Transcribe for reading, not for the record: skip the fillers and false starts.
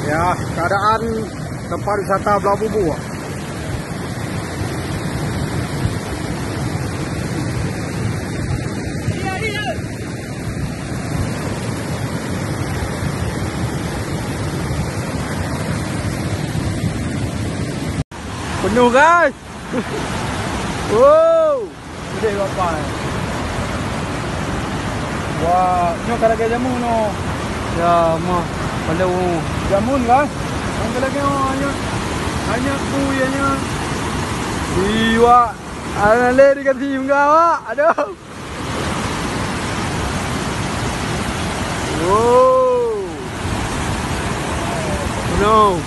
Ya, keadaan tempat wisata Belah Bubu. Penuh guys. Wow. Gede bapak. Wah, ni kalau ke jamu no. Ya, mah. Kalau jamun kan? Angkat lagi hanya kuyanya. Iwa. Ana le dekat tim kau. Aduh. Wow. No.